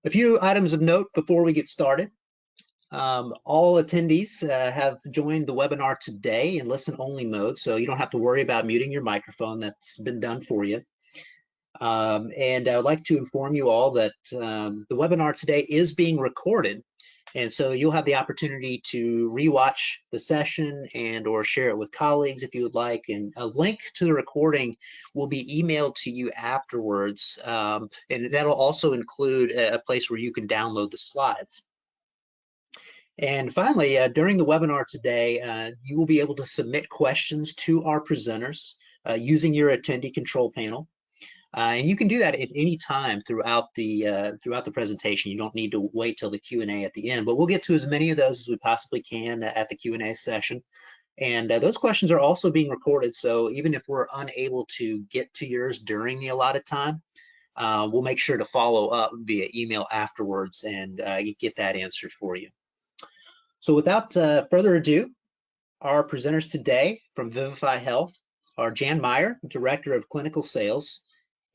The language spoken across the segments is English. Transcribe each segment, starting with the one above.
A few items of note before we get started. All attendees have joined the webinar today in listen-only mode, so you don't have to worry about muting your microphone. That's been done for you. And I would like to inform you all that the webinar today is being recorded, and so you'll have the opportunity to rewatch the session and or share it with colleagues if you would like. And a link to the recording will be emailed to you afterwards, and that'll also include a place where you can download the slides. And finally, during the webinar today, you will be able to submit questions to our presenters using your attendee control panel. And you can do that at any time throughout the presentation. You don't need to wait till the Q&A at the end, but we'll get to as many of those as we possibly can at the Q&A session. And those questions are also being recorded, so even if we're unable to get to yours during the allotted time, we'll make sure to follow up via email afterwards and get that answered for you. So without further ado, our presenters today from Vivify Health are Jan Meyer, Director of Clinical Sales,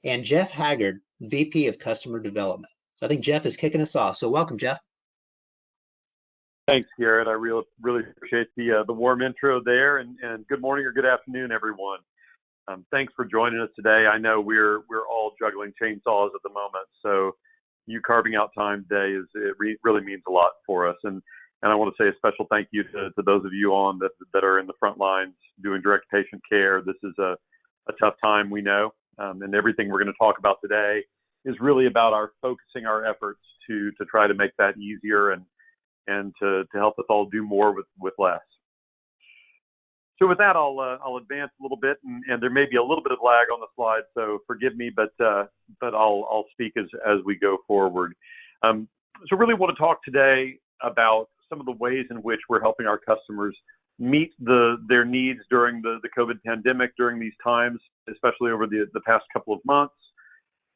and Jeff Haggard, VP of Customer Development. So I think Jeff is kicking us off. So welcome, Jeff. Thanks, Garrett. I really appreciate the warm intro there, and good morning or good afternoon, everyone. Thanks for joining us today. I know we're all juggling chainsaws at the moment, so you carving out time today really means a lot for us. And I want to say a special thank you to those of you on that are in the front lines doing direct patient care. This is a tough time, we know. And everything we're going to talk about today is really about focusing our efforts to try to make that easier and to help us all do more with less. So with that, I'll advance a little bit, and there may be a little bit of lag on the slide, so forgive me, but I'll speak as we go forward. So really want to talk today about some of the ways in which we're helping our customers meet their needs during the COVID pandemic, during these times, especially over the past couple of months,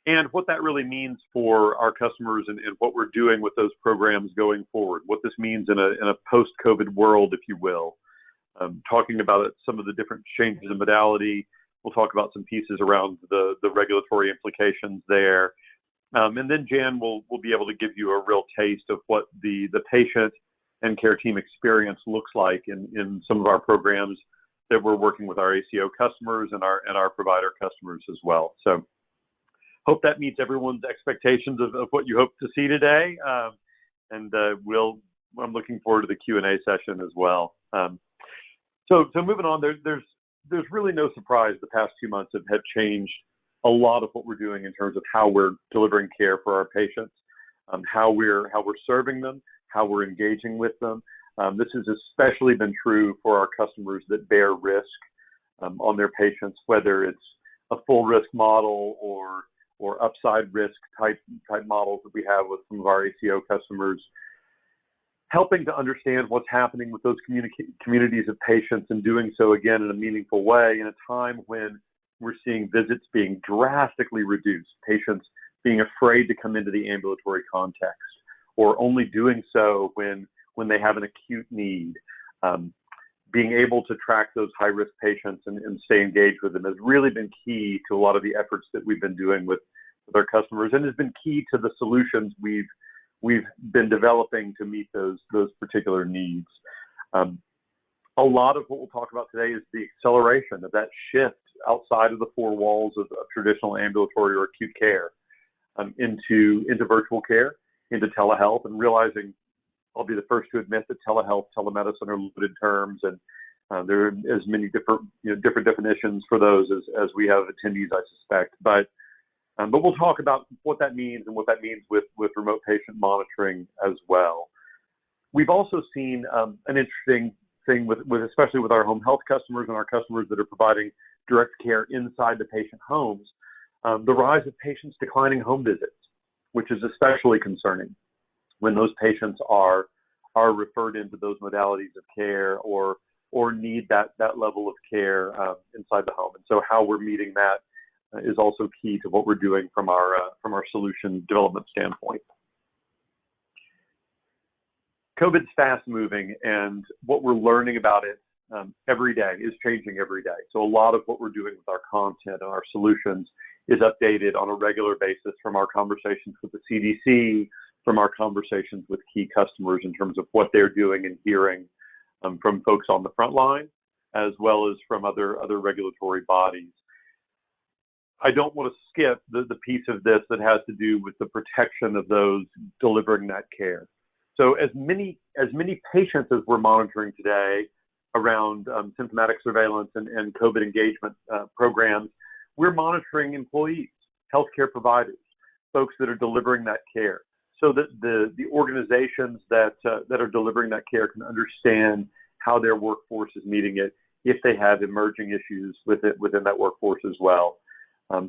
and what that really means for our customers and what we're doing with those programs going forward, what this means in a post-COVID world, if you will. Talking about some of the different changes in modality. We'll talk about some pieces around the regulatory implications there. And then Jan will be able to give you a real taste of what the patient and care team experience looks like in some of our programs that we're working with our ACO customers and our provider customers as well. So hope that meets everyone's expectations of what you hope to see today. I'm looking forward to the Q&A session as well. So moving on, there's really no surprise the past 2 months have changed a lot of what we're doing in terms of how we're delivering care for our patients, how we're serving them, how we're engaging with them. This has especially been true for our customers that bear risk on their patients, whether it's a full risk model or upside risk type models that we have with some of our ACO customers. Helping to understand what's happening with those communities of patients, and doing so again in a meaningful way in a time when we're seeing visits being drastically reduced, patients being afraid to come into the ambulatory context, or only doing so when they have an acute need. Being able to track those high-risk patients and stay engaged with them has really been key to a lot of the efforts that we've been doing with our customers, and has been key to the solutions we've been developing to meet those particular needs. A lot of what we'll talk about today is the acceleration of that shift outside of the four walls of traditional ambulatory or acute care into virtual care, into telehealth, and realizing, I'll be the first to admit that telehealth, telemedicine are limited terms, and there are as many different definitions for those as we have attendees, I suspect. But we'll talk about what that means and what that means with remote patient monitoring as well. We've also seen an interesting thing with especially with our home health customers and our customers that are providing direct care inside the patient homes, the rise of patients declining home visits, which is especially concerning when those patients are referred into those modalities of care or need that level of care inside the home. And so how we're meeting that is also key to what we're doing from our solution development standpoint. COVID's fast moving, and what we're learning about it every day is changing every day. So a lot of what we're doing with our content and our solutions is updated on a regular basis from our conversations with the CDC, from our conversations with key customers in terms of what they're doing and hearing from folks on the front line, as well as from other regulatory bodies. I don't want to skip the piece of this that has to do with the protection of those delivering that care. So as many patients as we're monitoring today around symptomatic surveillance and COVID engagement programs, we're monitoring employees, healthcare providers, folks that are delivering that care, so that the organizations that are delivering that care can understand how their workforce is meeting it if they have emerging issues within that workforce as well.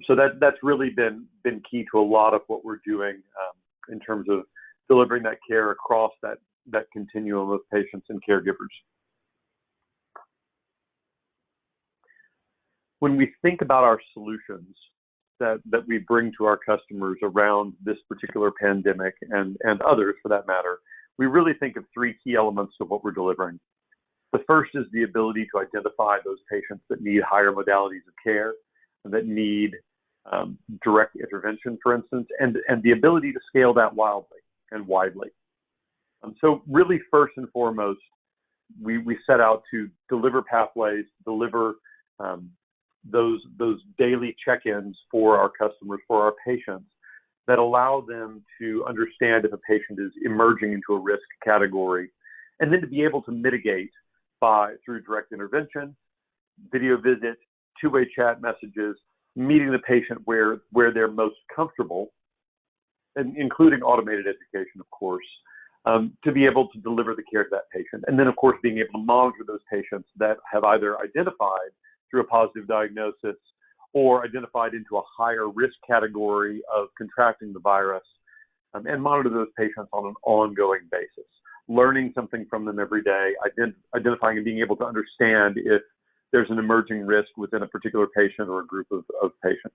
So that's really been key to a lot of what we're doing in terms of delivering that care across that continuum of patients and caregivers. When we think about our solutions that we bring to our customers around this particular pandemic and others for that matter, we really think of three key elements of what we're delivering. The first is the ability to identify those patients that need higher modalities of care, that need direct intervention, for instance, and the ability to scale that wildly and widely. So really, first and foremost, we set out to deliver pathways, deliver those daily check-ins for our customers, for our patients, that allow them to understand if a patient is emerging into a risk category, and then to be able to mitigate through direct intervention, video visit, two-way chat messages, meeting the patient where they're most comfortable, and including automated education, of course, to be able to deliver the care to that patient. And then, of course, being able to monitor those patients that have either identified through a positive diagnosis or identified into a higher risk category of contracting the virus, and monitor those patients on an ongoing basis, learning something from them every day, identifying and being able to understand if there's an emerging risk within a particular patient or a group of patients.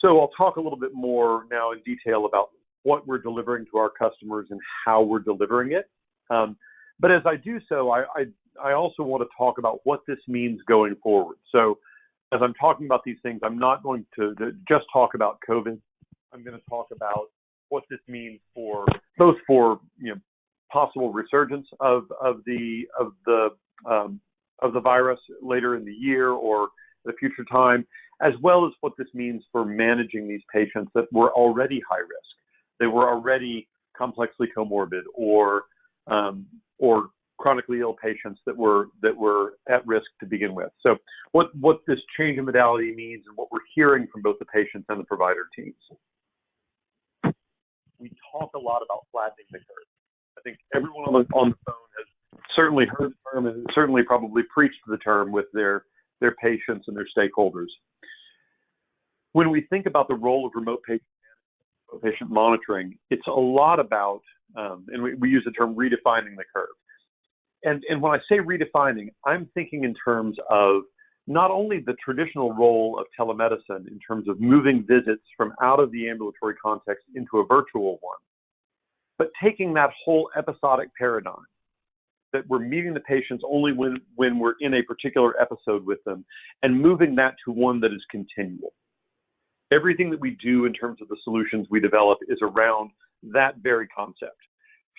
So I'll talk a little bit more now in detail about what we're delivering to our customers and how we're delivering it. But as I do so, I also want to talk about what this means going forward. So as I'm talking about these things, I'm not going to just talk about COVID. I'm going to talk about what this means for both for possible resurgence of the virus later in the year or the future time, as well as what this means for managing these patients that were already high risk. They were already complexly comorbid or chronically ill patients that were at risk to begin with. So what this change in modality means and what we're hearing from both the patients and the provider teams. We talk a lot about flattening the curve. I think everyone on the phone has certainly heard the term and certainly probably preached the term with their patients and their stakeholders. When we think about the role of remote patient monitoring, it's a lot about, and we use the term redefining the curve. And when I say redefining, I'm thinking in terms of not only the traditional role of telemedicine in terms of moving visits from out of the ambulatory context into a virtual one, but taking that whole episodic paradigm that we're meeting the patients only when we're in a particular episode with them and moving that to one that is continual. Everything that we do in terms of the solutions we develop is around that very concept.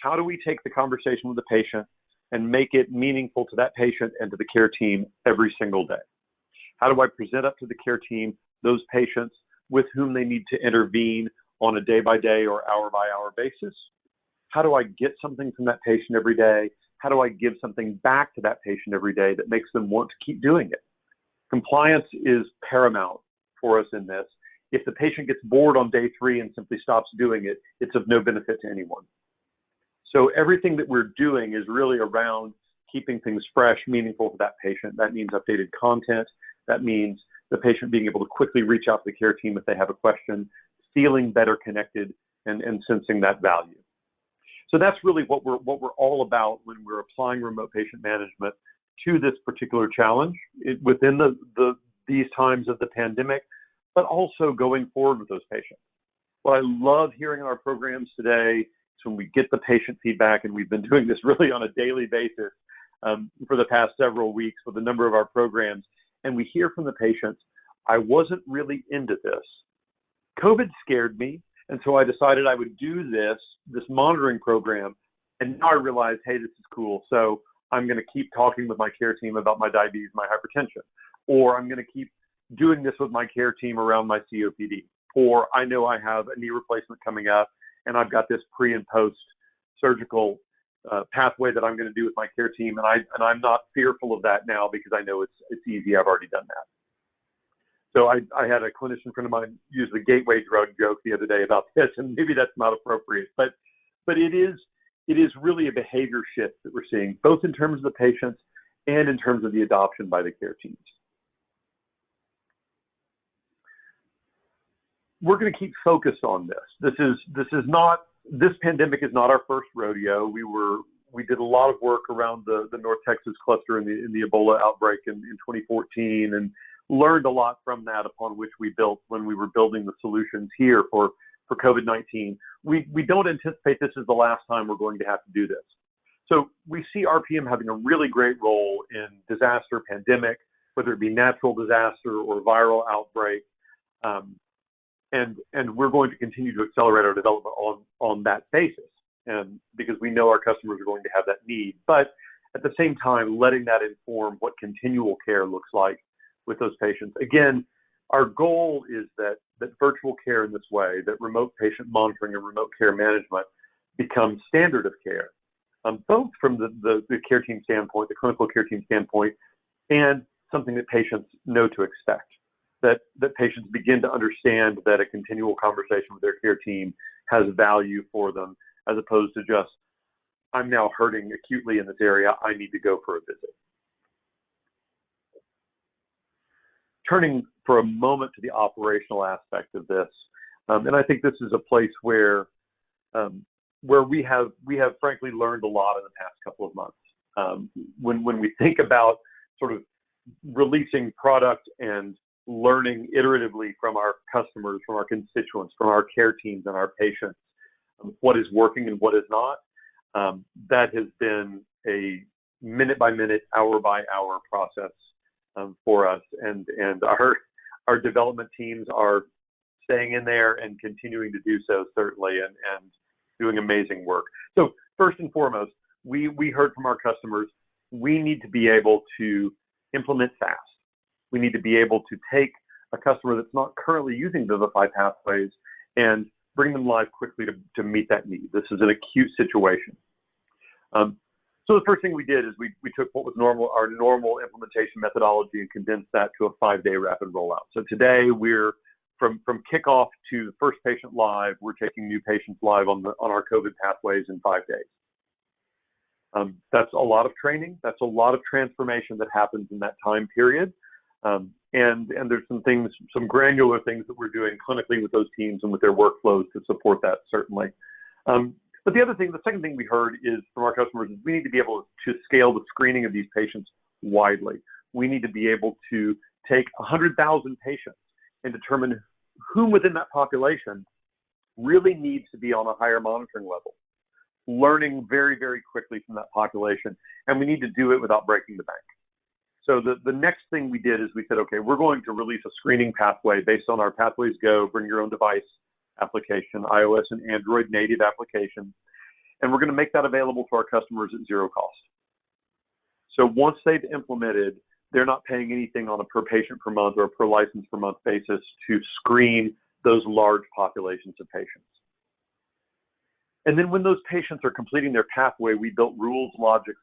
How do we take the conversation with the patient and make it meaningful to that patient and to the care team every single day? How do I present up to the care team those patients with whom they need to intervene on a day-by-day or hour-by-hour basis? How do I get something from that patient every day? How do I give something back to that patient every day that makes them want to keep doing it? Compliance is paramount for us in this. If the patient gets bored on day 3 and simply stops doing it, it's of no benefit to anyone. So everything that we're doing is really around keeping things fresh, meaningful to that patient. That means updated content. That means the patient being able to quickly reach out to the care team if they have a question, feeling better connected and sensing that value. So that's really what we're all about when we're applying remote patient management to this particular challenge within these times of the pandemic, but also going forward with those patients. What I love hearing in our programs today is when we get the patient feedback, and we've been doing this really on a daily basis for the past several weeks with a number of our programs, and we hear from the patients, I wasn't really into this. COVID scared me, and so I decided I would do this monitoring program, and now I realize, hey, this is cool, so I'm going to keep talking with my care team about my diabetes, my hypertension, or I'm going to keep doing this with my care team around my COPD, or I know I have a knee replacement coming up, and I've got this pre and post surgical pathway that I'm going to do with my care team, and I'm not fearful of that now because I know it's easy. I've already done that. So I had a clinician friend of mine use the gateway drug joke the other day about this, and maybe that's not appropriate, but it is really a behavior shift that we're seeing, both in terms of the patients and in terms of the adoption by the care teams. We're going to keep focused on this. This pandemic is not our first rodeo. We did a lot of work around the North Texas cluster in the Ebola outbreak in 2014, and learned a lot from that, upon which we built when we were building the solutions here for COVID-19. We don't anticipate this is the last time we're going to have to do this. So we see RPM having a really great role in disaster, pandemic, whether it be natural disaster or viral outbreak. And we're going to continue to accelerate our development on that basis, and because we know our customers are going to have that need. But at the same time, letting that inform what continual care looks like with those patients. Again, our goal is that virtual care in this way, that remote patient monitoring and remote care management becomes standard of care, both from the care team standpoint, the clinical care team standpoint, and something that patients know to expect. That patients begin to understand that a continual conversation with their care team has value for them, as opposed to just, I'm now hurting acutely in this area, I need to go for a visit. Turning for a moment to the operational aspect of this, and I think this is a place where we have frankly learned a lot in the past couple of months. When we think about sort of releasing product and learning iteratively from our customers, from our constituents, from our care teams and our patients, what is working and what is not, that has been a minute by minute, hour by hour process for us, and our development teams are staying in there and continuing to do so, certainly, and doing amazing work. So first and foremost, we heard from our customers, we need to be able to implement fast. We need to be able to take a customer that's not currently using Vivify pathways and bring them live quickly to meet that need. This is an acute situation. So the first thing we did is we took what was our normal implementation methodology and condensed that to a 5-day rapid rollout. So today we're from kickoff to the first patient live, we're taking new patients live on our COVID pathways in 5 days. That's a lot of training. That's a lot of transformation that happens in that time period. And there's some granular things that we're doing clinically with those teams and with their workflows to support that, certainly. But the second thing we heard is from our customers is we need to be able to scale the screening of these patients widely. We need to be able to take 100,000 patients and determine whom within that population really needs to be on a higher monitoring level, learning very, very quickly from that population. And we need to do it without breaking the bank. So the next thing we did is we said, okay, we're going to release a screening pathway based on our Pathways Go, bring your own device application, iOS and Android native application. And we're going to make that available to our customers at zero cost. So once they've implemented, they're not paying anything on a per patient per month or a per license per month basis to screen those large populations of patients. And then when those patients are completing their pathway, we built rules logic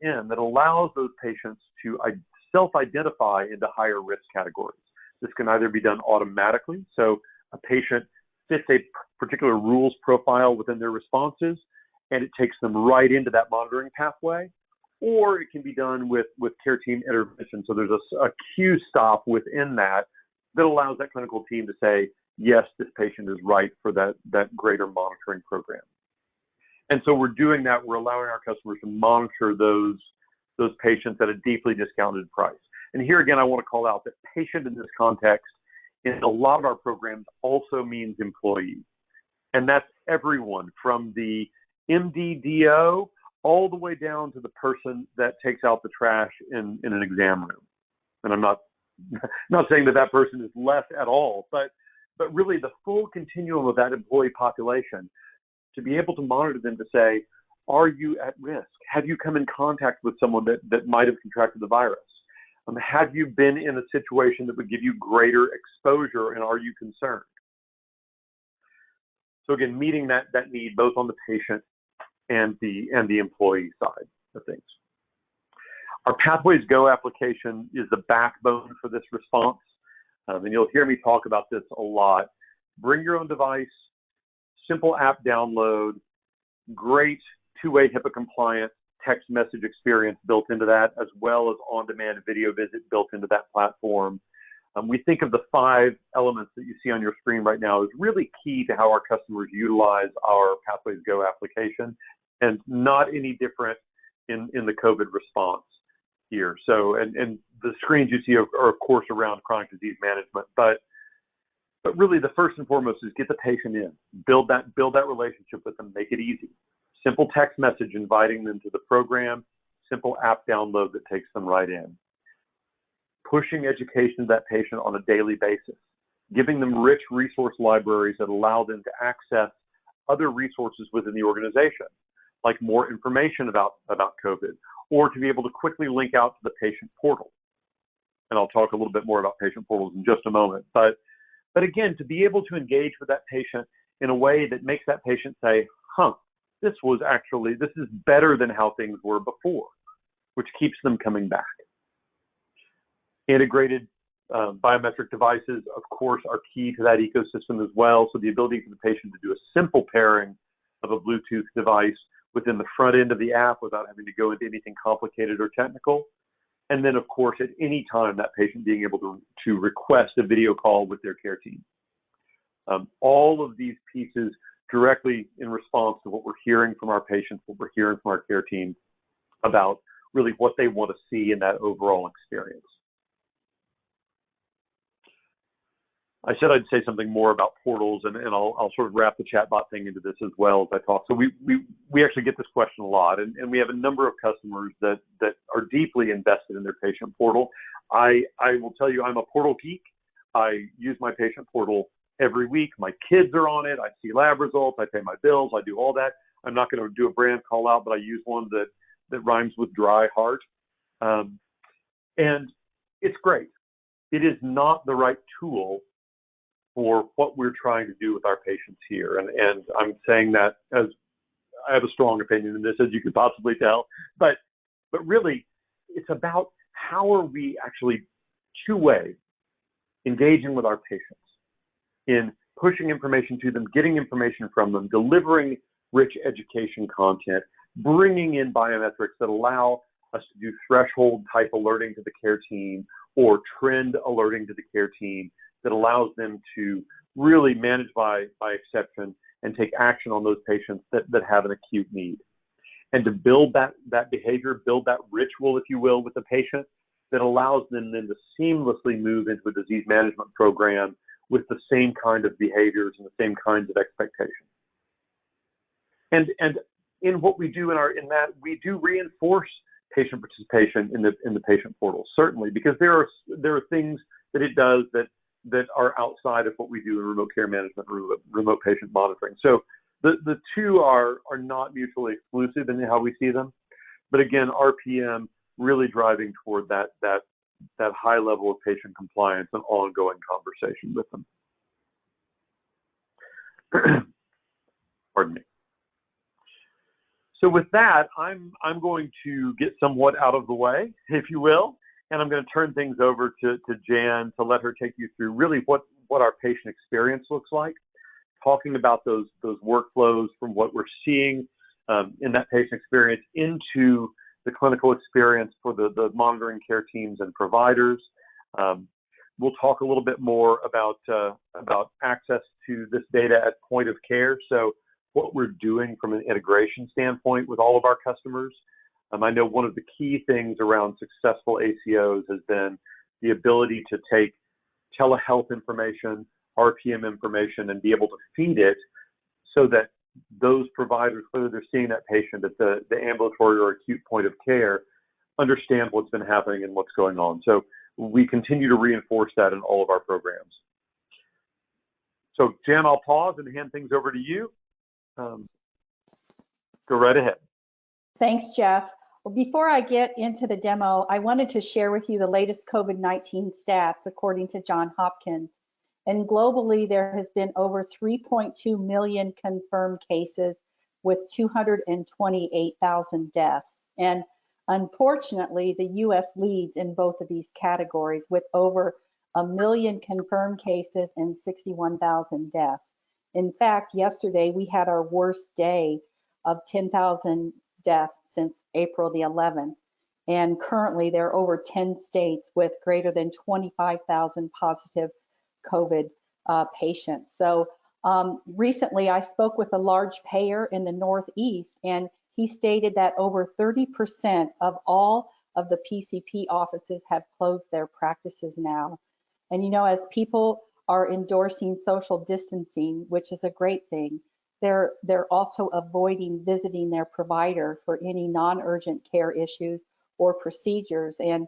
in that allows those patients to self-identify into higher risk categories. This can either be done automatically, so a patient fits a particular rules profile within their responses, and it takes them right into that monitoring pathway, or it can be done with care team intervention. So there's a queue stop within that allows that clinical team to say, yes, this patient is right for that greater monitoring program. And so we're doing that. We're allowing our customers to monitor those patients at a deeply discounted price. And here again, I want to call out that patient in this context in a lot of our programs also means employee. And that's everyone from the MDDO all the way down to the person that takes out the trash in an exam room. And I'm not not saying that that person is less at all, but really the full continuum of that employee population, to be able to monitor them to say, are you at risk? Have you come in contact with someone that might have contracted the virus? Have you been in a situation that would give you greater exposure, and are you concerned? So again, meeting that need both on the patient and the employee side of things. Our Pathways Go application is the backbone for this response, and you'll hear me talk about this a lot. Bring your own device, simple app download, great two-way HIPAA compliant text message experience built into that, as well as on-demand video visit built into that platform. We think of the 5 elements that you see on your screen right now as really key to how our customers utilize our Pathways Go application, and not any different in the COVID response here. So, and the screens you see are of course around chronic disease management, but really the first and foremost is get the patient in, build that relationship with them, make it easy. Simple text message inviting them to the program, simple app download that takes them right in. Pushing education to that patient on a daily basis, giving them rich resource libraries that allow them to access other resources within the organization, like more information about COVID, or to be able to quickly link out to the patient portal. And I'll talk a little bit more about patient portals in just a moment. But again, to be able to engage with that patient in a way that makes that patient say, this is better than how things were before, which keeps them coming back. Integrated biometric devices, of course, are key to that ecosystem as well. So the ability for the patient to do a simple pairing of a Bluetooth device within the front end of the app without having to go into anything complicated or technical. And then, of course, at any time, that patient being able to request a video call with their care team. All of these pieces directly in response to what we're hearing from our patients, what we're hearing from our care team about really what they want to see in that overall experience. I said I'd say something more about portals, and I'll sort of wrap the chatbot thing into this as well as I talk. So we actually get this question a lot, and we have a number of customers that are deeply invested in their patient portal. I will tell you, I'm a portal geek. I use my patient portal every week. My kids are on it. I see lab results. I pay my bills. I do all that. I'm not going to do a brand call out, but I use one that rhymes with dry heart. And it's great. It is not the right tool for what we're trying to do with our patients here. And I'm saying that as I have a strong opinion in this, as you could possibly tell, but really it's about how are we actually two-way engaging with our patients in pushing information to them, getting information from them, delivering rich education content, bringing in biometrics that allow us to do threshold type alerting to the care team or trend alerting to the care team that allows them to really manage by exception and take action on those patients that have an acute need. And to build that behavior, build that ritual, if you will, with the patient that allows them then to seamlessly move into a disease management program with the same kind of behaviors and the same kinds of expectations. And in what we do in that we do reinforce patient participation in the patient portal, certainly, because there are things that it does that are outside of what we do in remote care management, remote patient monitoring. So the two are not mutually exclusive in how we see them. But again, RPM really driving toward that high level of patient compliance and ongoing conversation with them. Pardon me. So with that, I'm going to get somewhat out of the way, if you will, and I'm going to turn things over to Jan to let her take you through really what our patient experience looks like, talking about those workflows from what we're seeing in that patient experience into the clinical experience for the monitoring care teams and providers. We'll talk a little bit more about access to this data at point of care. So what we're doing from an integration standpoint with all of our customers. I know one of the key things around successful ACOs has been the ability to take telehealth information, RPM information, and be able to feed it so that those providers, whether they're seeing that patient at the ambulatory or acute point of care, understand what's been happening and what's going on. So we continue to reinforce that in all of our programs. So Jen, I'll pause and hand things over to you. Go right ahead. Thanks, Jeff. Well, before I get into the demo, I wanted to share with you the latest COVID-19 stats according to Johns Hopkins. And globally, there has been over 3.2 million confirmed cases with 228,000 deaths. And unfortunately, the US leads in both of these categories with over 1 million confirmed cases and 61,000 deaths. In fact, yesterday we had our worst day of 10,000 deaths since April the 11th. And currently there are over 10 states with greater than 25,000 positive COVID patients. So recently I spoke with a large payer in the Northeast, and he stated that over 30% of all of the PCP offices have closed their practices now. And you know, as people are endorsing social distancing, which is a great thing, they're also avoiding visiting their provider for any non-urgent care issues or procedures. And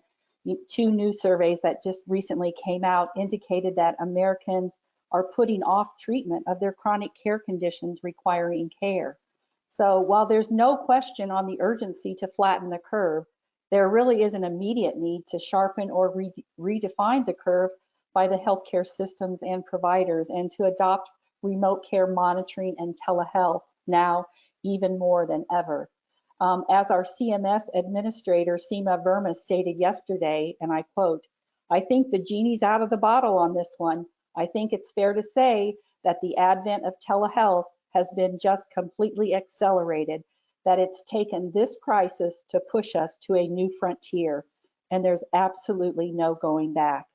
2 new surveys that just recently came out indicated that Americans are putting off treatment of their chronic care conditions requiring care. So while there's no question on the urgency to flatten the curve, there really is an immediate need to sharpen or redefine the curve by the healthcare systems and providers, and to adopt remote care monitoring and telehealth now even more than ever. As our CMS administrator, Seema Verma, stated yesterday, and I quote, "I think the genie's out of the bottle on this one. I think it's fair to say that the advent of telehealth has been just completely accelerated, that it's taken this crisis to push us to a new frontier, and there's absolutely no going back."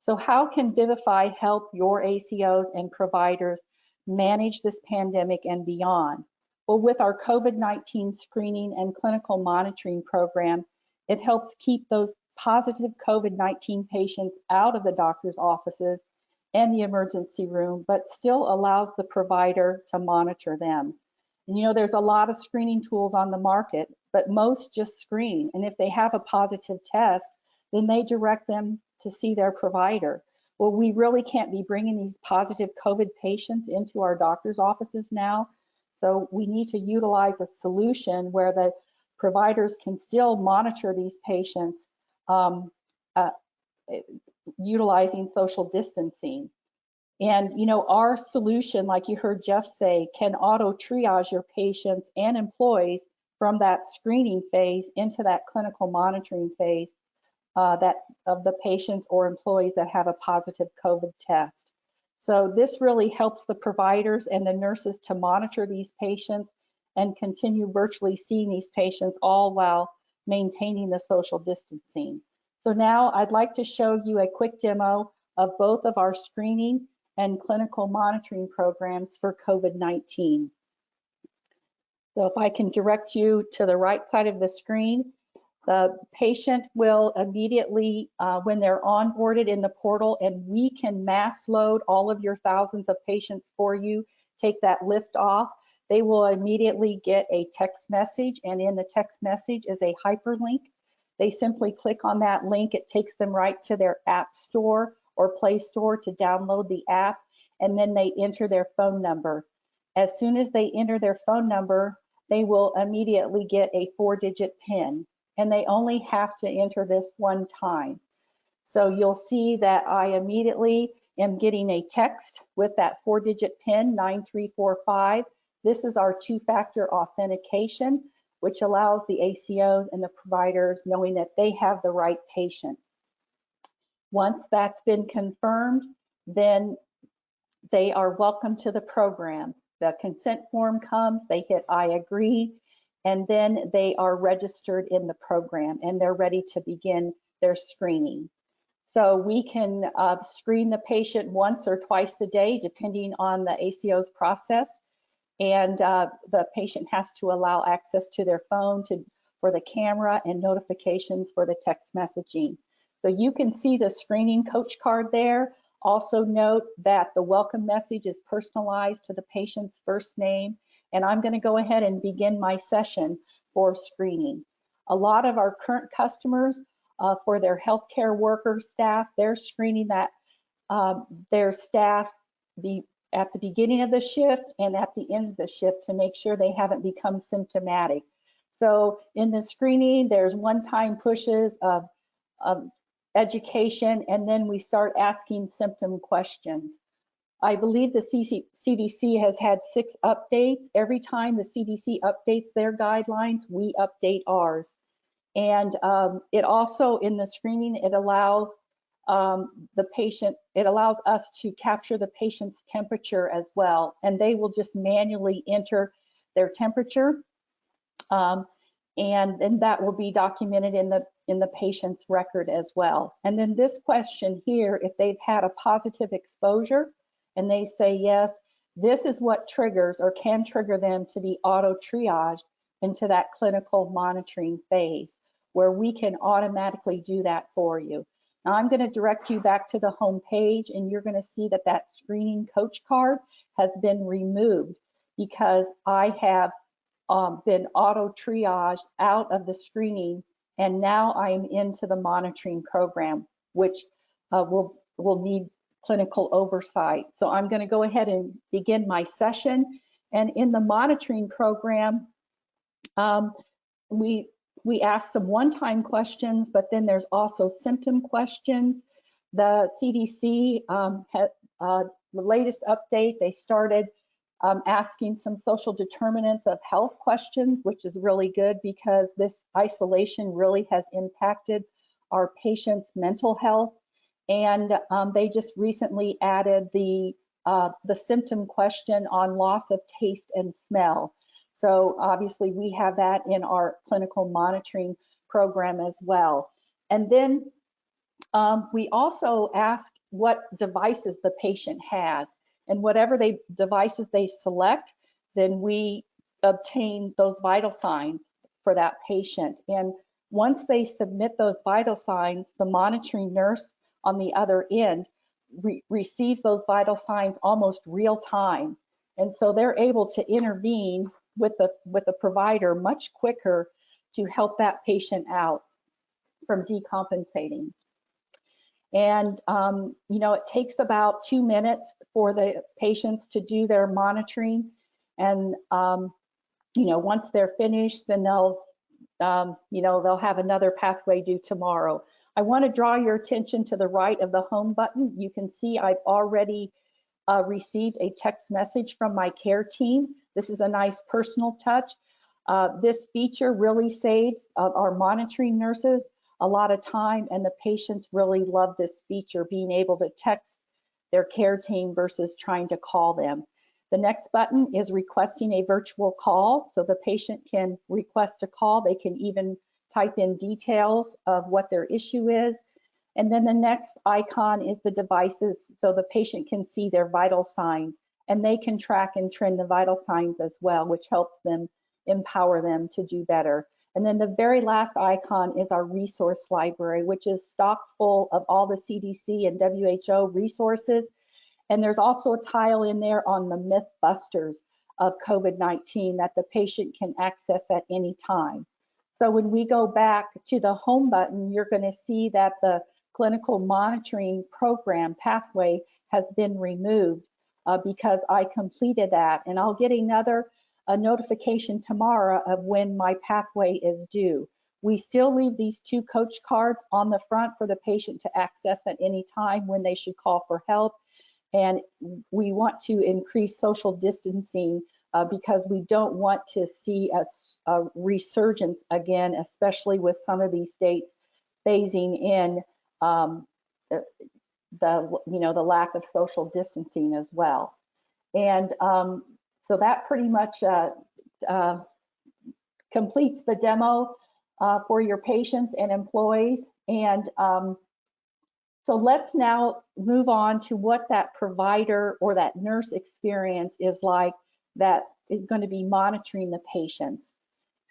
So how can Vivify help your ACOs and providers manage this pandemic and beyond? Well, with our COVID-19 screening and clinical monitoring program, it helps keep those positive COVID-19 patients out of the doctor's offices and the emergency room, but still allows the provider to monitor them. And you know, there's a lot of screening tools on the market, but most just screen. And if they have a positive test, then they direct them to see their provider. Well, we really can't be bringing these positive COVID patients into our doctor's offices now. So we need to utilize a solution where the providers can still monitor these patients utilizing social distancing. And you know, our solution, like you heard Jeff say, can auto triage your patients and employees from that screening phase into that clinical monitoring phase that of the patients or employees that have a positive COVID test. So this really helps the providers and the nurses to monitor these patients and continue virtually seeing these patients, all while maintaining the social distancing. So now I'd like to show you a quick demo of both of our screening and clinical monitoring programs for COVID-19. So if I can direct you to the right side of the screen, the patient will immediately, when they're onboarded in the portal, and we can mass load all of your thousands of patients for you, take that lift off, they will immediately get a text message, and in the text message is a hyperlink. They simply click on that link, it takes them right to their app store or Play Store to download the app, and then they enter their phone number. As soon as they enter their phone number, they will immediately get a 4-digit PIN. And they only have to enter this one time. So you'll see that I immediately am getting a text with that 4-digit PIN, 9345. This is our 2-factor authentication, which allows the ACOs and the providers knowing that they have the right patient. Once that's been confirmed, then they are welcome to the program. The consent form comes, they hit I agree, and then they are registered in the program and they're ready to begin their screening. So we can screen the patient once or twice a day, depending on the ACO's process. And the patient has to allow access to their phone for the camera and notifications for the text messaging. So you can see the screening coach card there. Also note that the welcome message is personalized to the patient's first name. And I'm going to go ahead and begin my session for screening. A lot of our current customers for their healthcare worker staff. They're screening that their staff at the beginning of the shift and at the end of the shift to make sure they haven't become symptomatic. So in the screening, there's one-time pushes of education, and then we start asking symptom questions. I believe the CDC has had 6 updates. Every time the CDC updates their guidelines, we update ours. And it also, in the screening, it allows it allows us to capture the patient's temperature as well. And they will just manually enter their temperature. And then that will be documented in the patient's record as well. And then this question here, if they've had a positive exposure and they say yes, this is what triggers or can trigger them to be auto triaged into that clinical monitoring phase, where we can automatically do that for you. Now I'm going to direct you back to the home page, and you're going to see that that screening coach card has been removed because I have been auto triaged out of the screening, and now I'm into the monitoring program, which will need clinical oversight. So I'm going to go ahead and begin my session. And in the monitoring program, we ask some one-time questions, but then there's also symptom questions. The CDC had the latest update. They started asking some social determinants of health questions, which is really good because this isolation really has impacted our patients' mental health. And they just recently added the symptom question on loss of taste and smell. So obviously we have that in our clinical monitoring program as well. And then we also ask what devices the patient has. And whatever devices they select, then we obtain those vital signs for that patient. And once they submit those vital signs, the monitoring nurse on the other end receives those vital signs almost real time. And so they're able to intervene with the provider much quicker to help that patient out from decompensating. And, you know, it takes about 2 minutes for the patients to do their monitoring. And, you know, once they're finished, then they'll, you know, they'll have another pathway due tomorrow. I want to draw your attention to the right of the home button. You can see I've already received a text message from my care team. This is a nice personal touch. This feature really saves our monitoring nurses a lot of time, and the patients really love this feature, being able to text their care team versus trying to call them. The next button is requesting a virtual call, so the patient can request a call. They can even type in details of what their issue is. And then the next icon is the devices, so the patient can see their vital signs, and they can track and trend the vital signs as well, which helps them empower them to do better. And then the very last icon is our resource library, which is stocked full of all the CDC and WHO resources. And there's also a tile in there on the myth busters of COVID-19 that the patient can access at any time. So when we go back to the home button, you're going to see that the clinical monitoring program pathway has been removed because I completed that. And I'll get a notification tomorrow of when my pathway is due. We still leave these 2 coach cards on the front for the patient to access at any time when they should call for help. And we want to increase social distancing because we don't want to see a resurgence again, especially with some of these states phasing in the lack of social distancing as well. And so that pretty much completes the demo for your patients and employees. And so let's now move on to what that provider or that nurse experience is like that is going to be monitoring the patients.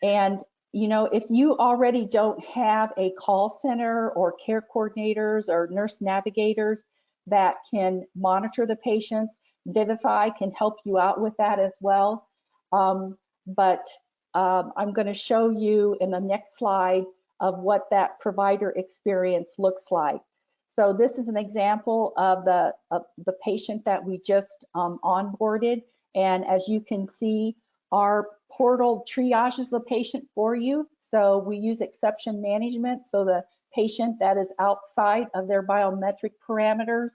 And, you know, if you already don't have a call center or care coordinators or nurse navigators that can monitor the patients, Vivify can help you out with that as well. But I'm going to show you in the next slide of what that provider experience looks like. So this is an example of the patient that we just onboarded. And as you can see, our portal triages the patient for you. So we use exception management. So the patient that is outside of their biometric parameters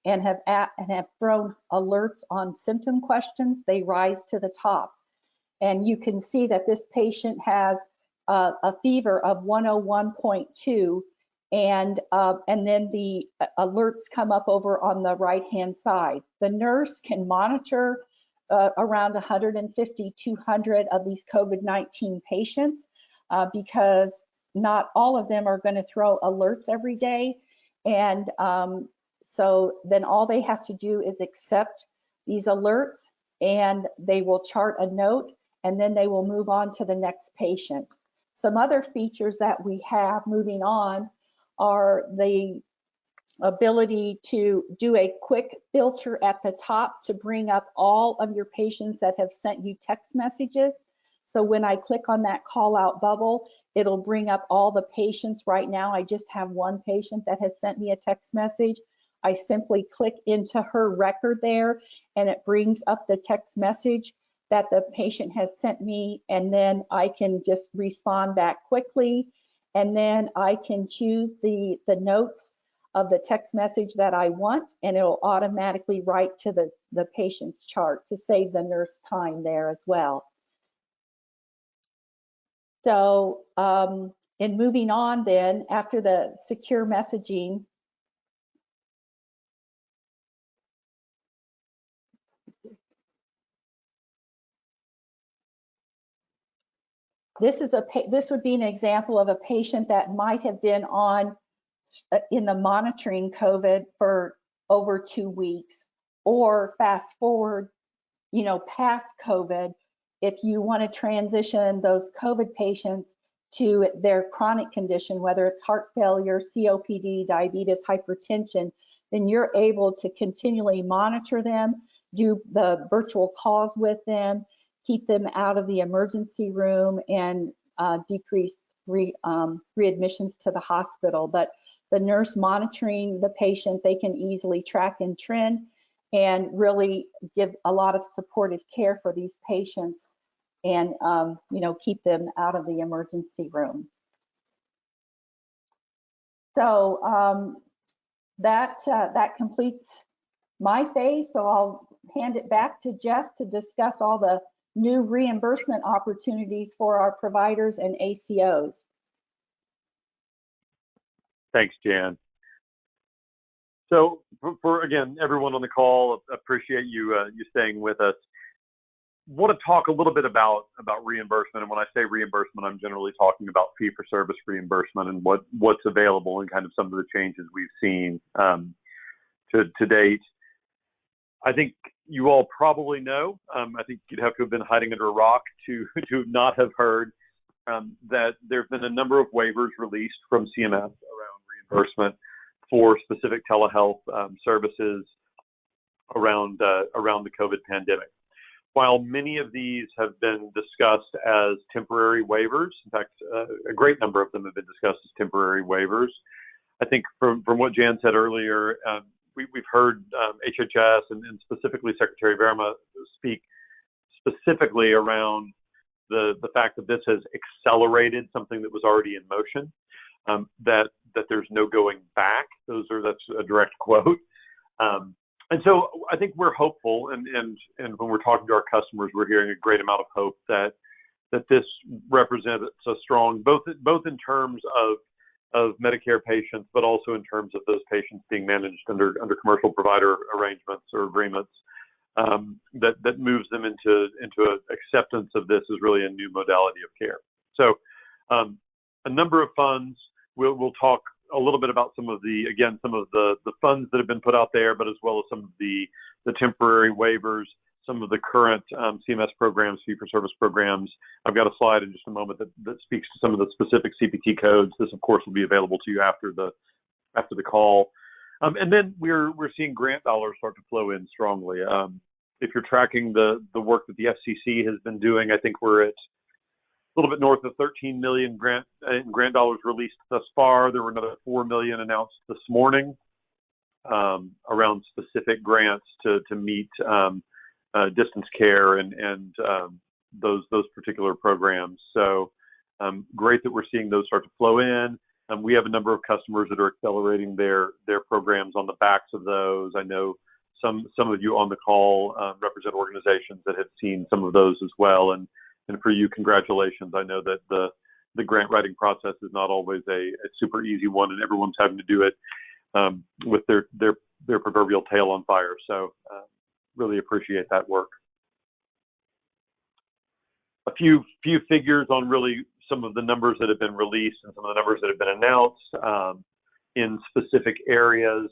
and have thrown alerts on symptom questions, they rise to the top. And you can see that this patient has a fever of 101.2, and then the alerts come up over on the right-hand side. The nurse can monitor around 150, 200 of these COVID-19 patients because not all of them are going to throw alerts every day. And so then all they have to do is accept these alerts, and they will chart a note, and then they will move on to the next patient. Some other features that we have moving on are the ability to do a quick filter at the top to bring up all of your patients that have sent you text messages. So when I click on that call out bubble, it'll bring up all the patients. Right now, I just have one patient that has sent me a text message. I simply click into her record there, and it brings up the text message that the patient has sent me, and then I can just respond back quickly. And then I can choose the notes of the text message that I want, and it'll automatically write to the patient's chart to save the nurse time there as well. So in moving on then, after the secure messaging, this would be an example of a patient that might have been on in the monitoring COVID for over 2 weeks, or fast forward, past COVID, if you want to transition those COVID patients to their chronic condition, whether it's heart failure, COPD, diabetes, hypertension, then you're able to continually monitor them, do the virtual calls with them, keep them out of the emergency room, and decrease readmissions to the hospital. But the nurse monitoring the patient, they can easily track and trend and really give a lot of supportive care for these patients, and keep them out of the emergency room. So that completes my phase. So I'll hand it back to Jeff to discuss all the new reimbursement opportunities for our providers and ACOs. Thanks, Jan. So for again, everyone on the call, appreciate you staying with us. Want to talk a little bit about reimbursement, and when I say reimbursement, I'm generally talking about fee-for-service reimbursement and what's available and kind of some of the changes we've seen to date. I think you all probably know. I think you'd have to have been hiding under a rock to not have heard that there have been a number of waivers released from CMS around reimbursement for specific telehealth services around the COVID pandemic. While many of these have been discussed as temporary waivers, in fact, a great number of them have been discussed as temporary waivers, I think from what Jan said earlier, we've heard HHS and specifically Secretary Verma speak specifically around the fact that this has accelerated something that was already in motion, that there's no going back. That's a direct quote. And so I think we're hopeful, and when we're talking to our customers, we're hearing a great amount of hope that this represents a strong, both in terms of Medicare patients, but also in terms of those patients being managed under commercial provider arrangements or agreements, that moves them into acceptance of this as really a new modality of care. So a number of funds. We'll talk a little bit about some of the funds that have been put out there, but as well as some of the temporary waivers, some of the current CMS programs, fee-for-service programs. I've got a slide in just a moment that speaks to some of the specific CPT codes. This, of course, will be available to you after the call. And then we're seeing grant dollars start to flow in strongly. If you're tracking the work that the FCC has been doing, I think we're at little bit north of 13 million grant dollars released thus far. There were another 4 million announced this morning around specific grants to meet distance care and those particular programs. So great that we're seeing those start to flow in. We have a number of customers that are accelerating their programs on the backs of those. I know some of you on the call represent organizations that have seen some of those as well. And for you, congratulations. I know that the grant writing process is not always a super easy one, and everyone's having to do it with their proverbial tail on fire. So really appreciate that work. A few figures on really some of the numbers that have been released and some of the numbers that have been announced in specific areas.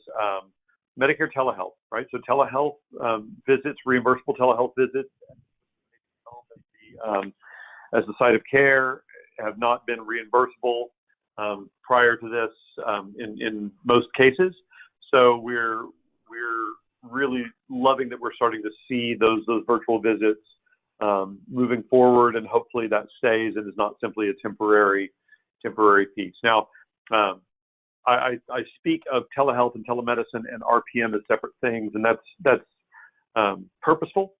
Medicare telehealth, right? So telehealth visits, reimbursable telehealth visits as the site of care have not been reimbursable prior to this in most cases. So we're really loving that we're starting to see those virtual visits moving forward, and hopefully that stays and is not simply a temporary piece. Now, I speak of telehealth and telemedicine and RPM as separate things, and that's purposeful.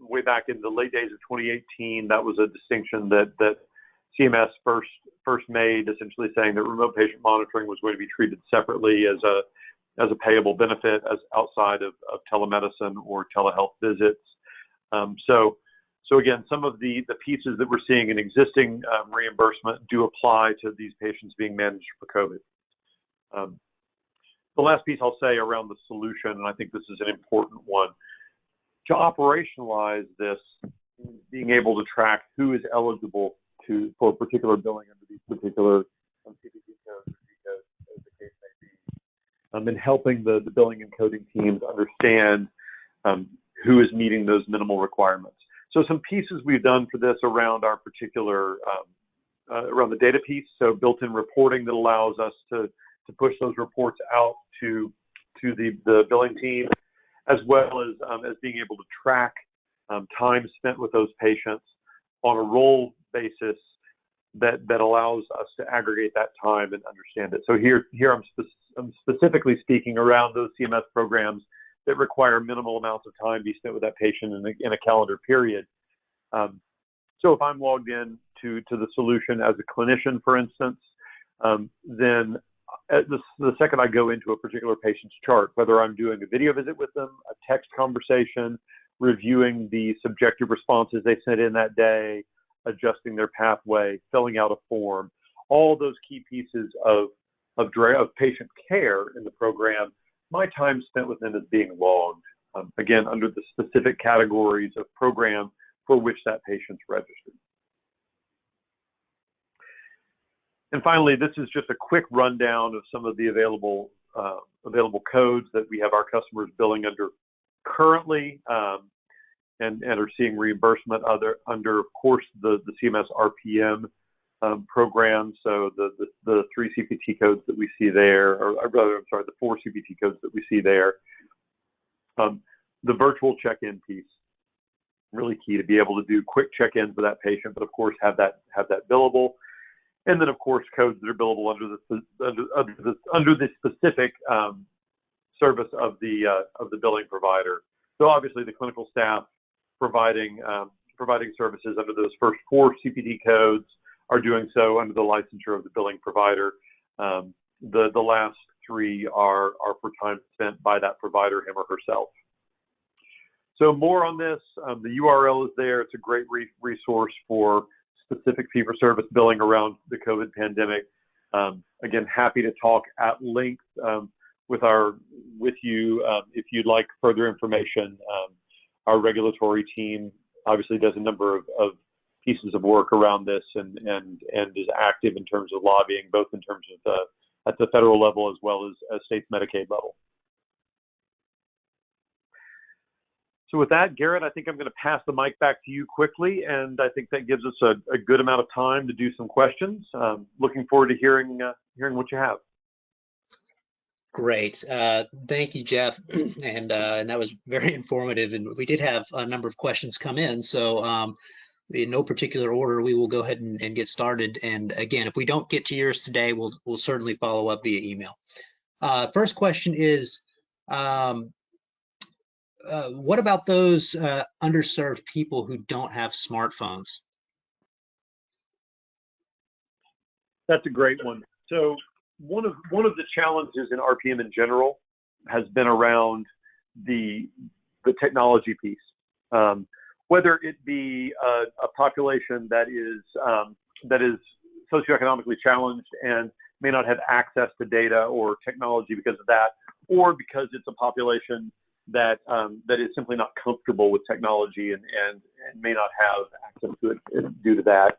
Way back in the late days of 2018, that was a distinction that CMS first made, essentially saying that remote patient monitoring was going to be treated separately as a payable benefit as outside of telemedicine or telehealth visits. So again, some of the pieces that we're seeing in existing reimbursement do apply to these patients being managed for COVID. The last piece I'll say around the solution, and I think this is an important one, to operationalize this, being able to track who is eligible for particular billing under these particular CPT codes or G codes, as the case may be, and helping the billing and coding teams understand who is meeting those minimal requirements. So some pieces we've done for this around our particular, around the data piece, so built-in reporting that allows us to push those reports out to the billing team, as well as being able to track time spent with those patients on a role basis that allows us to aggregate that time and understand it. So here I'm specifically speaking around those CMS programs that require minimal amounts of time be spent with that patient in a calendar period. So if I'm logged in to the solution as a clinician, for instance, then the second I go into a particular patient's chart, whether I'm doing a video visit with them, a text conversation, reviewing the subjective responses they sent in that day, adjusting their pathway, filling out a form, all those key pieces of patient care in the program, my time spent with them is being logged, again, under the specific categories of program for which that patient's registered. And finally, this is just a quick rundown of some of the available codes that we have our customers billing under currently, and are seeing reimbursement under, of course, the CMS RPM program. So the 3 CPT codes that we see there, or rather, I'm sorry, the 4 CPT codes that we see there. The virtual check-in piece, really key to be able to do quick check-in for that patient, but of course have that billable. And then of course codes that are billable under the specific service of the billing provider. So obviously the clinical staff providing services under those first 4 CPT codes are doing so under the licensure of the billing provider. The last 3 are for time spent by that provider, him or herself. So more on this, the URL is there. It's a great resource for specific fee-for-service billing around the COVID pandemic. Again, happy to talk at length with you if you'd like further information. Our regulatory team obviously does a number of pieces of work around this and is active in terms of lobbying, both in terms of at the federal level as well as state Medicaid level. So with that, Garrett, I think I'm going to pass the mic back to you quickly, and I think that gives us a good amount of time to do some questions. Looking forward to hearing what you have. Great. Thank you, Jeff. And that was very informative. And we did have a number of questions come in. So In no particular order, we will go ahead and get started. And again, if we don't get to yours today, we'll certainly follow up via email. First question is, what about those underserved people who don't have smartphones? That's a great one. So one of the challenges in RPM in general has been around the technology piece. Whether it be a population that is socioeconomically challenged and may not have access to data or technology because of that, or because it's a population that is simply not comfortable with technology and may not have access to it due to that.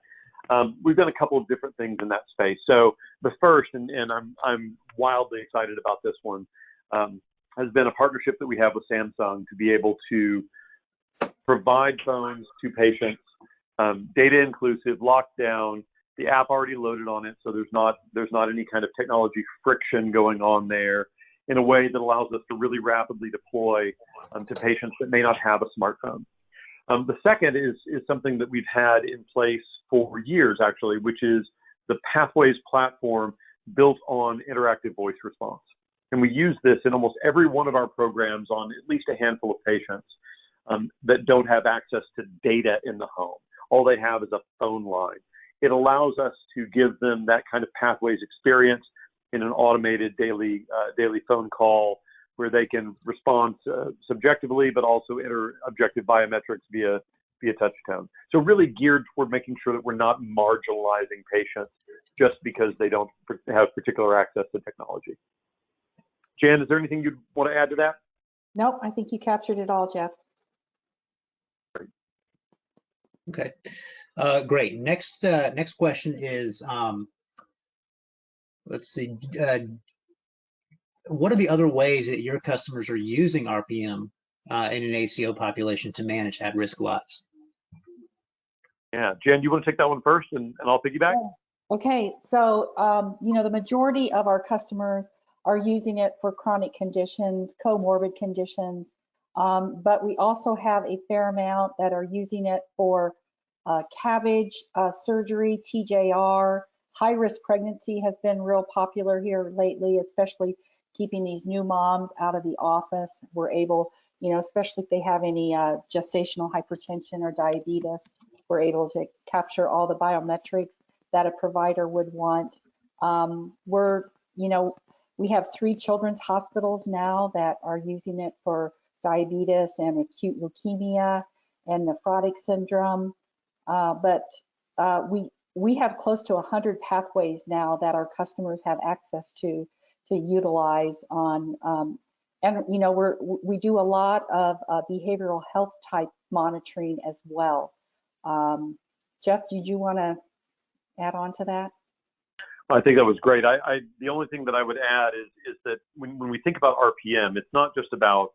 We've done a couple of different things in that space. So the first, and I'm wildly excited about this one, has been a partnership that we have with Samsung to be able to provide phones to patients, data inclusive, locked down, the app already loaded on it, so there's not any kind of technology friction going on there, in a way that allows us to really rapidly deploy to patients that may not have a smartphone. The second is something that we've had in place for years, actually, which is the Pathways platform built on interactive voice response. And we use this in almost every one of our programs on at least a handful of patients that don't have access to data in the home. All they have is a phone line. It allows us to give them that kind of Pathways experience in an automated daily phone call where they can respond subjectively, but also enter objective biometrics via touch tone. So really geared toward making sure that we're not marginalizing patients just because they don't have particular access to technology. Jan, is there anything you'd want to add to that? Nope, I think you captured it all, Jeff. Okay, great. Next question is, let's see, what are the other ways that your customers are using RPM in an ACO population to manage at-risk lives? Yeah, Jen, you want to take that one first, and I'll piggyback? Okay, so the majority of our customers are using it for chronic conditions, comorbid conditions, but we also have a fair amount that are using it for CABG, surgery, TJR. High-risk pregnancy has been real popular here lately, especially keeping these new moms out of the office. We're able, especially if they have any gestational hypertension or diabetes, we're able to capture all the biometrics that a provider would want. We have 3 children's hospitals now that are using it for diabetes and acute leukemia and nephrotic syndrome. But we have close to 100 pathways now that our customers have access to utilize on, and we do a lot of behavioral health type monitoring as well. Jeff, did you want to add on to that? I think that was great. The only thing that I would add is that when we think about RPM, it's not just about,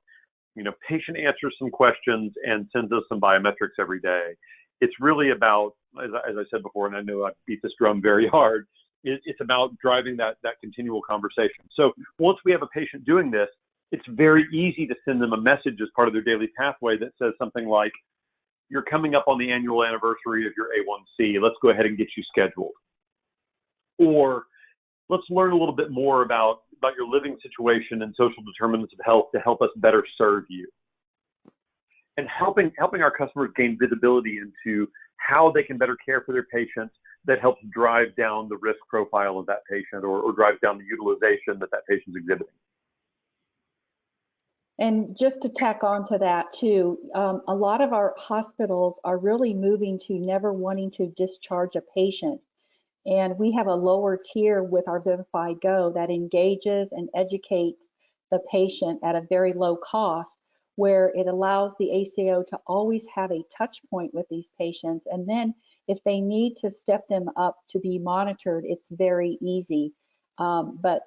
patient answers some questions and sends us some biometrics every day. It's really about, as I said before, and I know I beat this drum very hard, it's about driving that continual conversation. So once we have a patient doing this, it's very easy to send them a message as part of their daily pathway that says something like, you're coming up on the annual anniversary of your A1C. Let's go ahead and get you scheduled. Or let's learn a little bit more about your living situation and social determinants of health to help us better serve you. And helping our customers gain visibility into how they can better care for their patients that helps drive down the risk profile of that patient or drives down the utilization that patient's exhibiting. And just to tack on to that too, a lot of our hospitals are really moving to never wanting to discharge a patient. And we have a lower tier with our Vivify Go that engages and educates the patient at a very low cost, where it allows the ACO to always have a touch point with these patients. And then if they need to step them up to be monitored, it's very easy. But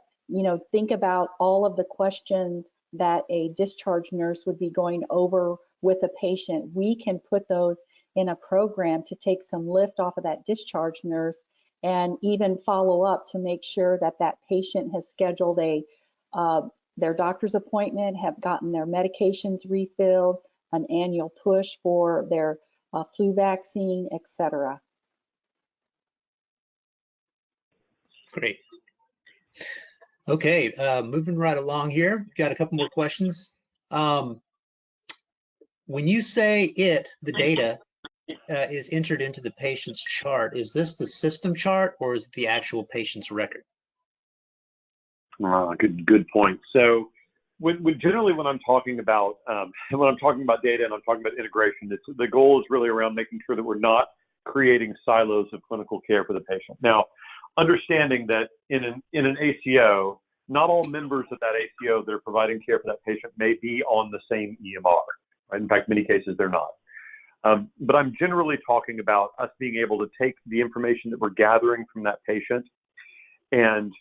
think about all of the questions that a discharge nurse would be going over with a patient. We can put those in a program to take some lift off of that discharge nurse and even follow up to make sure that that patient has scheduled their doctor's appointment, have gotten their medications refilled, an annual push for their flu vaccine, etc. Great. Okay, moving right along here, got a couple more questions. When you say the data is entered into the patient's chart, is this the system chart or is it the actual patient's record? Good point. So generally when I'm talking about data and I'm talking about integration, the goal is really around making sure that we're not creating silos of clinical care for the patient. Now, understanding that in an ACO, not all members of that ACO that are providing care for that patient may be on the same EMR. Right? In fact, many cases they're not. But I'm generally talking about us being able to take the information that we're gathering from that patient and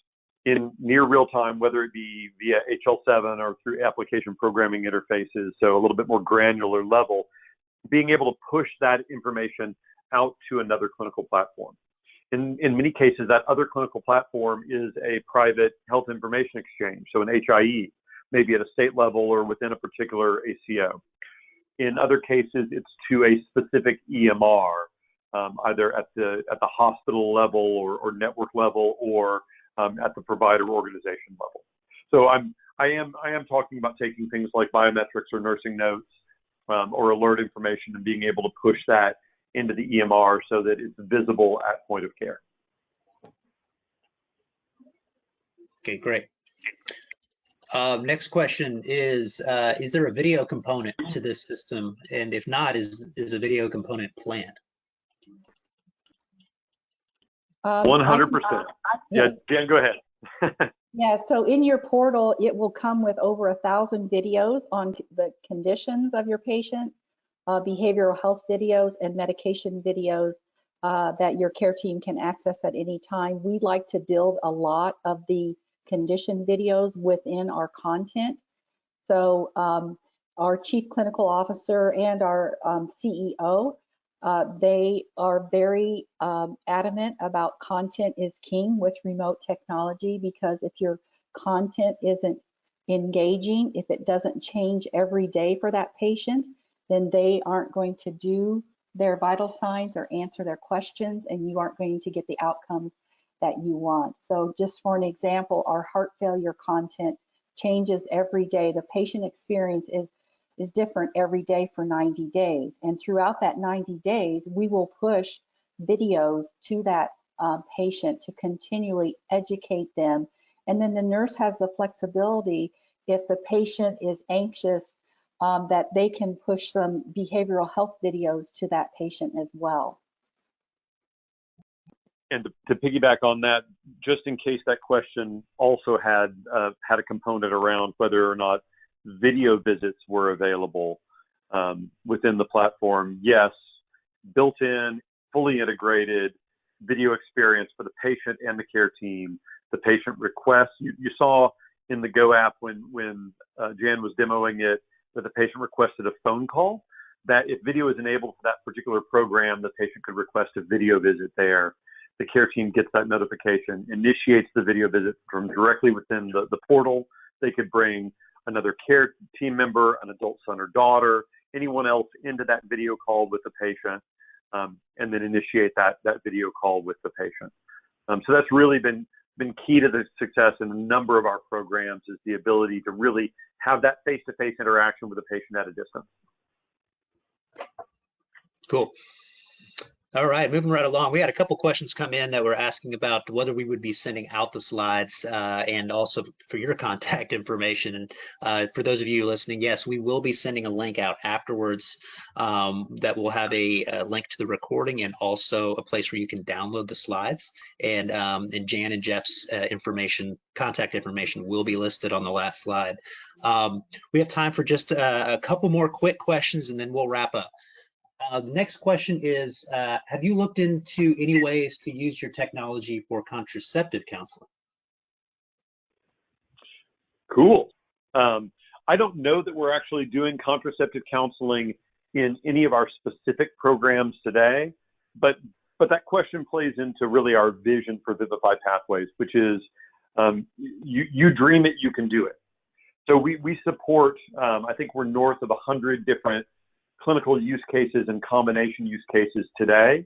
in near real time, whether it be via HL7 or through application programming interfaces, so a little bit more granular level, being able to push that information out to another clinical platform. In many cases, that other clinical platform is a private health information exchange, so an HIE, maybe at a state level or within a particular ACO. In other cases, it's to a specific EMR, either at the hospital level or network level or at the provider organization level. So I am talking about taking things like biometrics or nursing notes or alert information and being able to push that into the EMR so that it's visible at point of care. Okay, great. Next question is there a video component to this system? And if not, is a video component planned? 100%. Yeah, Dan, go ahead. Yeah, so in your portal, it will come with over 1,000 videos on the conditions of your patient, behavioral health videos, and medication videos that your care team can access at any time. We like to build a lot of the condition videos within our content. So our chief clinical officer and our CEO, they are very adamant about content is king with remote technology, because if your content isn't engaging, if it doesn't change every day for that patient, then they aren't going to do their vital signs or answer their questions, and you aren't going to get the outcomes that you want. So just for an example, our heart failure content changes every day. The patient experience is different every day for 90 days. And throughout that 90 days, we will push videos to that patient to continually educate them. And then the nurse has the flexibility, if the patient is anxious, that they can push some behavioral health videos to that patient as well. And to piggyback on that, just in case that question also had a component around whether or not video visits were available within the platform, yes, built-in, fully integrated video experience for the patient and the care team. The patient requests, you saw in the Go app when Jan was demoing it, that the patient requested a phone call, that if video is enabled for that particular program, the patient could request a video visit there. The care team gets that notification, initiates the video visit from directly within the portal. They could bring another care team member, an adult son or daughter, anyone else into that video call with the patient, and then initiate that video call with the patient. So that's really been key to the success in a number of our programs, is the ability to really have that face-to-face interaction with the patient at a distance. Cool. All right, moving right along. We had a couple questions come in that were asking about whether we would be sending out the slides and also for your contact information. And for those of you listening, yes, we will be sending a link out afterwards that will have a link to the recording and also a place where you can download the slides. And Jan and Jeff's contact information will be listed on the last slide. We have time for just a couple more quick questions and then we'll wrap up. The next question is, have you looked into any ways to use your technology for contraceptive counseling? Cool. I don't know that we're actually doing contraceptive counseling in any of our specific programs today, but that question plays into really our vision for Vivify Pathways, which is you dream it, you can do it. So we support, I think we're north of 100 different clinical use cases and combination use cases today.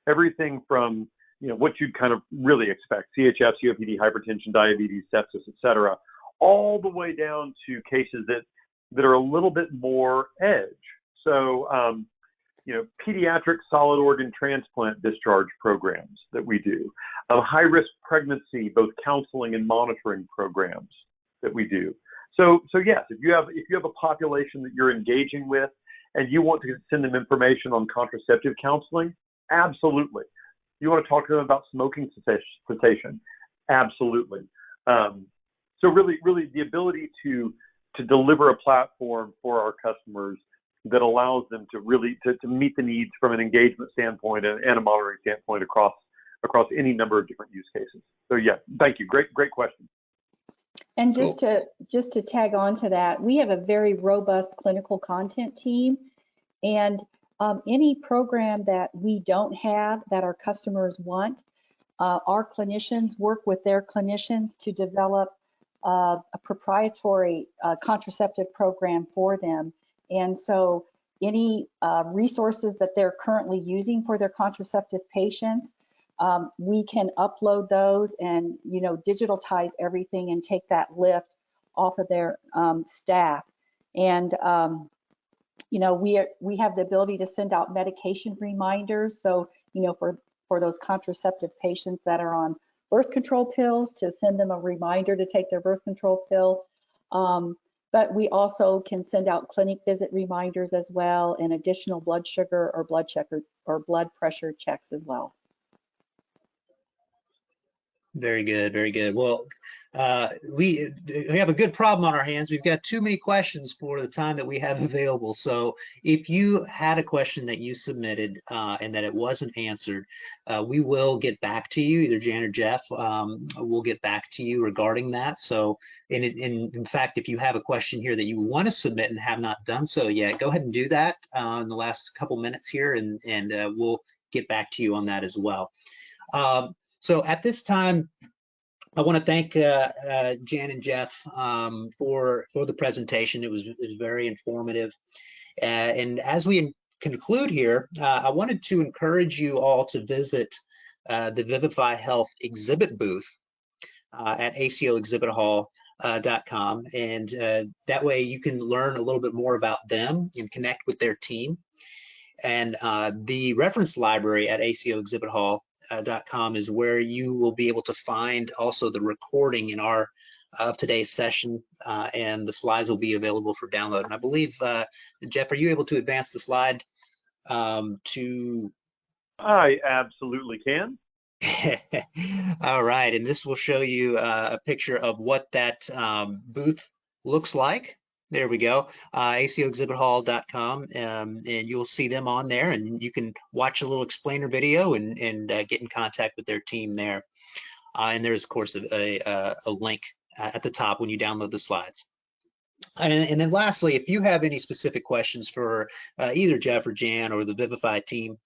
Everything from what you'd kind of really expect: CHF, COPD, hypertension, diabetes, sepsis, et cetera, all the way down to cases that are a little bit more edge. So, pediatric solid organ transplant discharge programs that we do, high-risk pregnancy, both counseling and monitoring programs that we do. So yes, if you have a population that you're engaging with and you want to send them information on contraceptive counseling, absolutely. You want to talk to them about smoking cessation, absolutely. So really the ability to deliver a platform for our customers that allows them to really to meet the needs from an engagement standpoint and a monitoring standpoint across any number of different use cases. So yeah, thank you. Great question. And just to tag on to that, we have a very robust clinical content team, and any program that we don't have that our customers want, our clinicians work with their clinicians to develop a proprietary contraceptive program for them. And so any resources that they're currently using for their contraceptive patients, we can upload those and digitize everything and take that lift off of their staff. And we have the ability to send out medication reminders. So for those contraceptive patients that are on birth control pills, to send them a reminder to take their birth control pill. But we also can send out clinic visit reminders as well, and additional blood sugar or blood pressure checks as well. Very good, very good. Well, we have a good problem on our hands. We've got too many questions for the time that we have available. So if you had a question that you submitted and that it wasn't answered, we will get back to you. Either Jan or Jeff will get back to you regarding that. So in fact, if you have a question here that you want to submit and have not done so yet, go ahead and do that in the last couple minutes here, and we'll get back to you on that as well. So at this time, I want to thank Jan and Jeff for the presentation. It was very informative. And as we conclude here, I wanted to encourage you all to visit the Vivify Health exhibit booth at ACOexhibithall.com. And that way you can learn a little bit more about them and connect with their team. And the reference library at ACOexhibithall.com is where you will be able to find also the recording of today's session, and the slides will be available for download. And I believe, Jeff, are you able to advance the slide to? I absolutely can. All right, and this will show you a picture of what that booth looks like. There we go, ACOexhibithall.com, and you'll see them on there, and you can watch a little explainer video and get in contact with their team there. And there's, of course, a link at the top when you download the slides. And then lastly, if you have any specific questions for either Jeff or Jan or the Vivify team,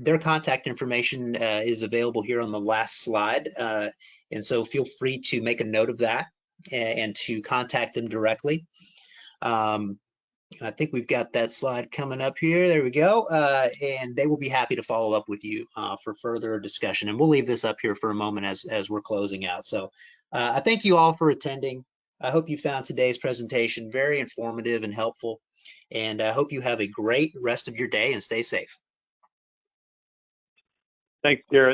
their contact information is available here on the last slide. And so feel free to make a note of that and to contact them directly. I think we've got that slide coming up here. There we go. And they will be happy to follow up with you for further discussion. And we'll leave this up here for a moment as we're closing out. So I thank you all for attending. I hope you found today's presentation very informative and helpful. And I hope you have a great rest of your day and stay safe. Thanks, Garrett.